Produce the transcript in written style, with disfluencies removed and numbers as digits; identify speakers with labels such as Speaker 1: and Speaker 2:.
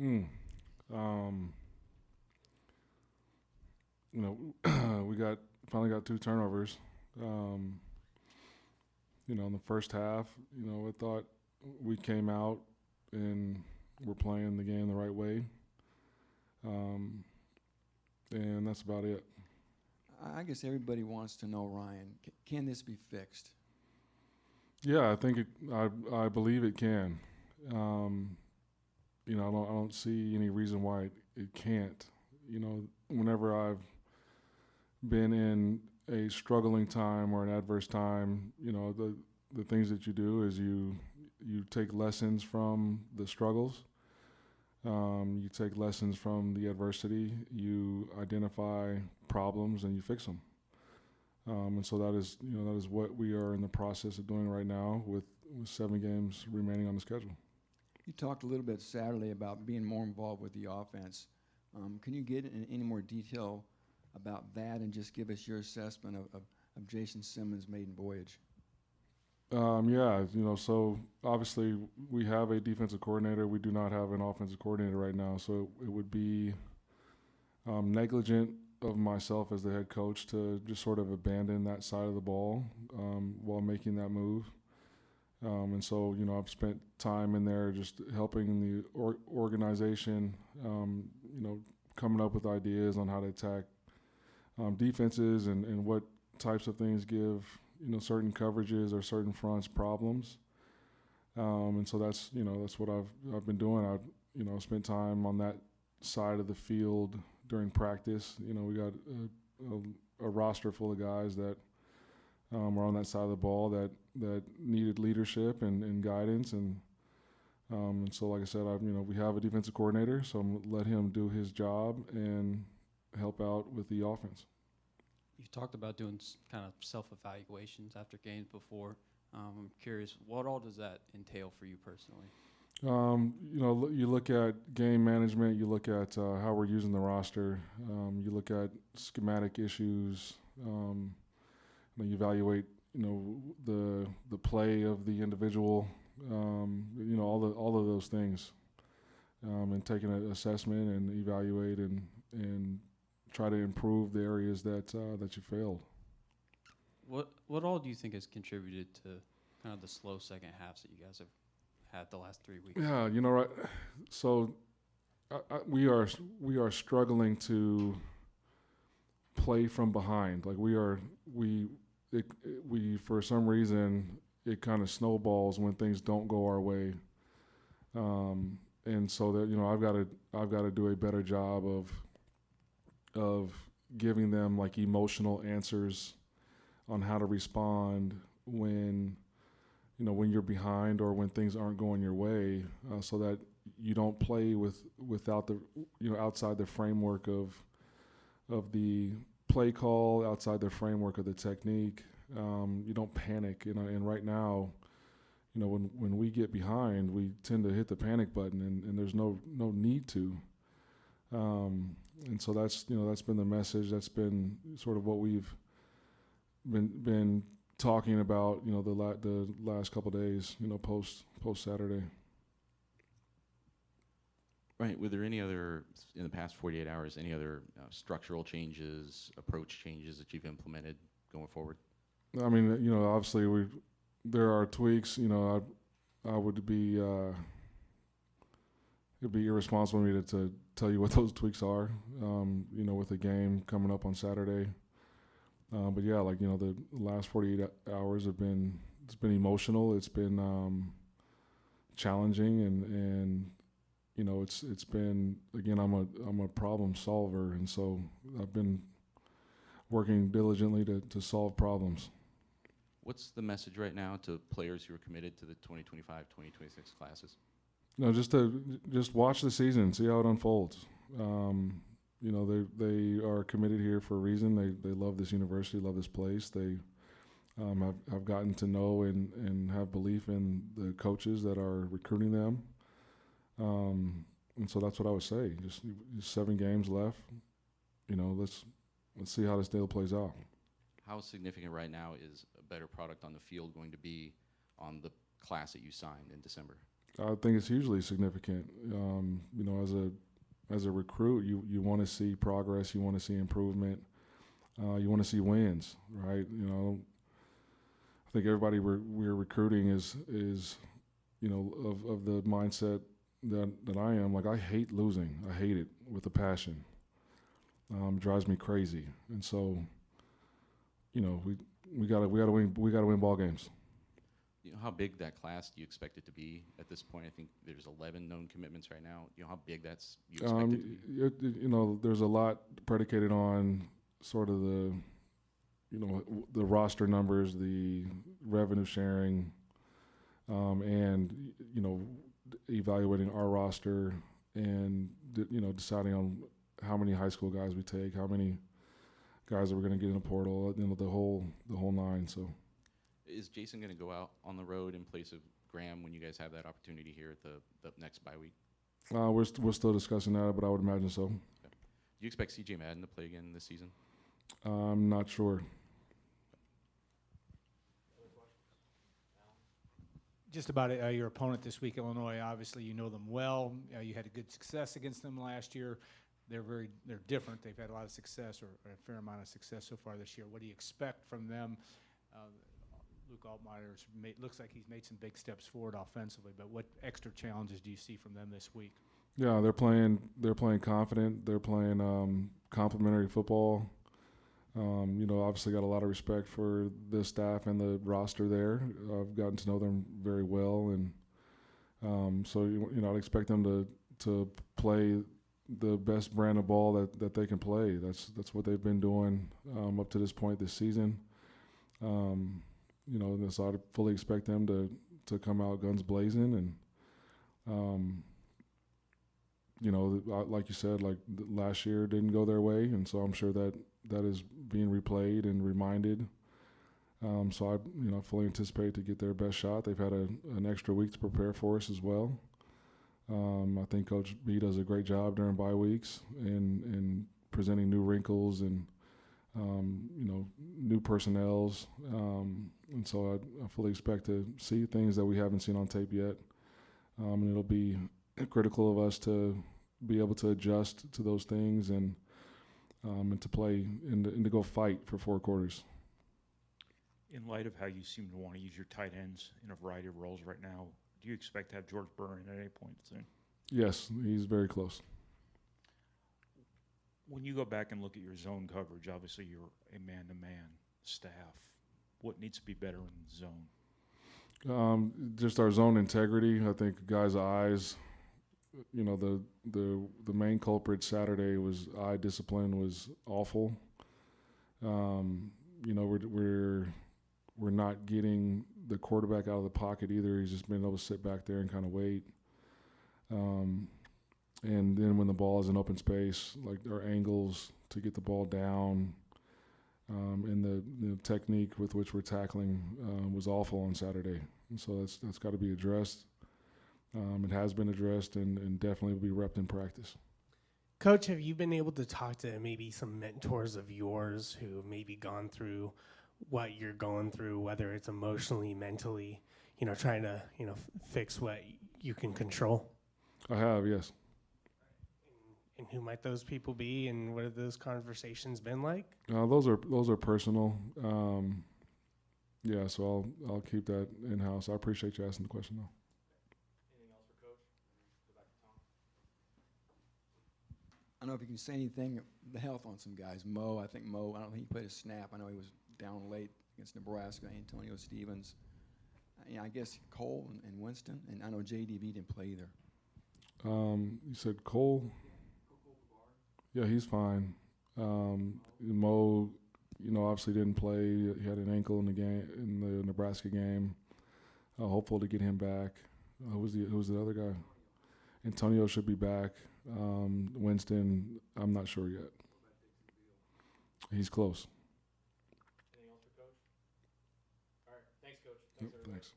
Speaker 1: Mm. Um, we finally got two turnovers. Um, in the first half, I thought we came out and we're playing the game the right way, um, and that's about it.
Speaker 2: I guess everybody wants to know, Ryan, can this be fixed?
Speaker 1: Yeah, I think I believe it can. Um, I don't see any reason why it can't. Whenever I've been in a struggling time or an adverse time, the things that you do is you take lessons from the struggles. You take lessons from the adversity. You identify problems and you fix them. And so that is what we are in the process of doing right now with 7 games remaining on the schedule.
Speaker 2: You talked a little bit Saturday about being more involved with the offense. Can you get in any more detail about that and just give us your assessment of Jason Simmons' maiden voyage?
Speaker 1: Yeah, so obviously we have a defensive coordinator. We do not have an offensive coordinator right now, so it would be negligent of myself as the head coach to just sort of abandon that side of the ball while making that move. And so, I've spent time in there just helping the organization, coming up with ideas on how to attack defenses and what types of things give, certain coverages or certain fronts problems. And so that's what I've been doing. I've spent time on that side of the field during practice. We got a roster full of guys that are on that side of the ball that needed leadership and guidance. And so, like I said, we have a defensive coordinator, so I'm let him do his job and help out with the offense.
Speaker 3: You talked about doing kind of self-evaluations after games before. I'm curious, what all does that entail for you personally?
Speaker 1: You look at game management, you look at how we're using the roster, you look at schematic issues, you evaluate, the play of the individual, all of those things, and taking an assessment and evaluate and try to improve the areas that you failed.
Speaker 3: What all do you think has contributed to kind of the slow second halves that you guys have had the last 3 weeks?
Speaker 1: Yeah, right. So we are struggling to play from behind. Like we for some reason it kind of snowballs when things don't go our way, and so that I've got to do a better job of giving them like emotional answers on how to respond when when you're behind or when things aren't going your way, so that you don't play without the outside the framework of the play call, outside the framework of the technique. You don't panic, and right now, when we get behind, we tend to hit the panic button, and there's no need to. And so that's been the message. That's been sort of what we've been talking about, the last couple of days, post Saturday.
Speaker 4: Right. Were there any other, in the past 48 hours, any other structural changes, approach changes that you've implemented going forward?
Speaker 1: I mean, obviously there are tweaks. I would be it'd be irresponsible of me to tell you what those tweaks are. With the game coming up on Saturday. But yeah, the last 48 hours it's been emotional. It's been challenging, and it's been, again, I'm a problem solver, and so I've been working diligently to solve problems.
Speaker 4: What's the message right now to players who are committed to the 2025-2026 classes?
Speaker 1: Just watch the season, see how it unfolds. They are committed here for a reason. They love this university, love this place. They have gotten to know and have belief in the coaches that are recruiting them. And so that's what I would say. Just 7 games left. Let's see how this deal plays out.
Speaker 4: How significant right now is a better product on the field going to be on the class that you signed in December?
Speaker 1: I think it's hugely significant. You know, as a recruit, you want to see progress, you want to see improvement, you want to see wins, right? You know, I think everybody we're recruiting is you know of the mindset that I am. Like, I hate losing. I hate it with a passion. It drives me crazy, and so you know we gotta win ball games.
Speaker 4: You know, how big that class do you expect it to be at this point? I think there's 11 known commitments right now. You know, how big you expect it to be?
Speaker 1: You know, there's a lot predicated on sort of the, you know, the roster numbers, the revenue sharing, and you know, evaluating our roster and you know, deciding on how many high school guys we take, how many guys that we're going to get in the portal, you know, the whole nine. So.
Speaker 4: Is Jason going to go out on the road in place of Graham when you guys have that opportunity here at the next bye week?
Speaker 1: We're still discussing that, but I would imagine so.
Speaker 4: Okay. Do you expect C.J. Madden to play again this season?
Speaker 1: I'm not sure.
Speaker 5: Just about your opponent this week, Illinois. Obviously, you know them well. You had a good success against them last year. They're different. They've had a lot of success, or a fair amount of success so far this year. What do you expect from them? Luke Altmaier's looks like he's made some big steps forward offensively, but what extra challenges do you see from them this week?
Speaker 1: Yeah, they're playing confident. They're playing complementary football. You know, obviously got a lot of respect for the staff and the roster there. I've gotten to know them very well, and so you know, I'd expect them to play the best brand of ball that they can play. That's what they've been doing up to this point this season. You know, and so I'd fully expect them to come out guns blazing, and you know, like you said, like last year didn't go their way, and so I'm sure that is being replayed and reminded. So I, you know, fully anticipate to get their best shot. They've had an extra week to prepare for us as well. I think Coach B does a great job during bye weeks in presenting new wrinkles and you know, new personnels, and so I fully expect to see things that we haven't seen on tape yet, and it'll be critical of us to be able to adjust to those things and to play and to go fight for 4 quarters.
Speaker 6: In light of how you seem to want to use your tight ends in a variety of roles right now, do you expect to have George Burr in at any point soon?
Speaker 1: Yes, he's very close.
Speaker 6: When you go back and look at your zone coverage, obviously you're a man-to-man staff. What needs to be better in the zone?
Speaker 1: Just our zone integrity. I think guys' eyes. You know, the main culprit Saturday was eye discipline was awful. You know, we're not getting the quarterback out of the pocket either. He's just been able to sit back there and kind of wait. And then when the ball is in open space, like our angles to get the ball down, and the technique with which we're tackling was awful on Saturday. And so that's got to be addressed. It has been addressed and definitely will be repped in practice.
Speaker 7: Coach, have you been able to talk to maybe some mentors of yours who have maybe gone through what you're going through, whether it's emotionally, mentally, you know, trying to, you know, fix what you can control?
Speaker 1: I have, yes.
Speaker 7: And who might those people be, and what have those conversations been like?
Speaker 1: Those are personal. Yeah, so I'll keep that in house. I appreciate you asking the question though.
Speaker 3: Anything else for Coach? Go back to Tom.
Speaker 2: I don't know if you can say anything, the health on some guys. I don't think he played a snap. I know he was down late against Nebraska, Antonio Stevens. I guess Cole and Winston, and I know JDV didn't play either.
Speaker 1: You said Cole? Yeah, he's fine. Mo, you know, obviously didn't play. He had an ankle in the Nebraska game. Hopeful to get him back. Who was the other guy? Antonio should be back. Winston, I'm not sure yet. He's close.
Speaker 3: Anything else for Coach? All right, thanks, Coach. Thanks, everybody.
Speaker 1: Thanks.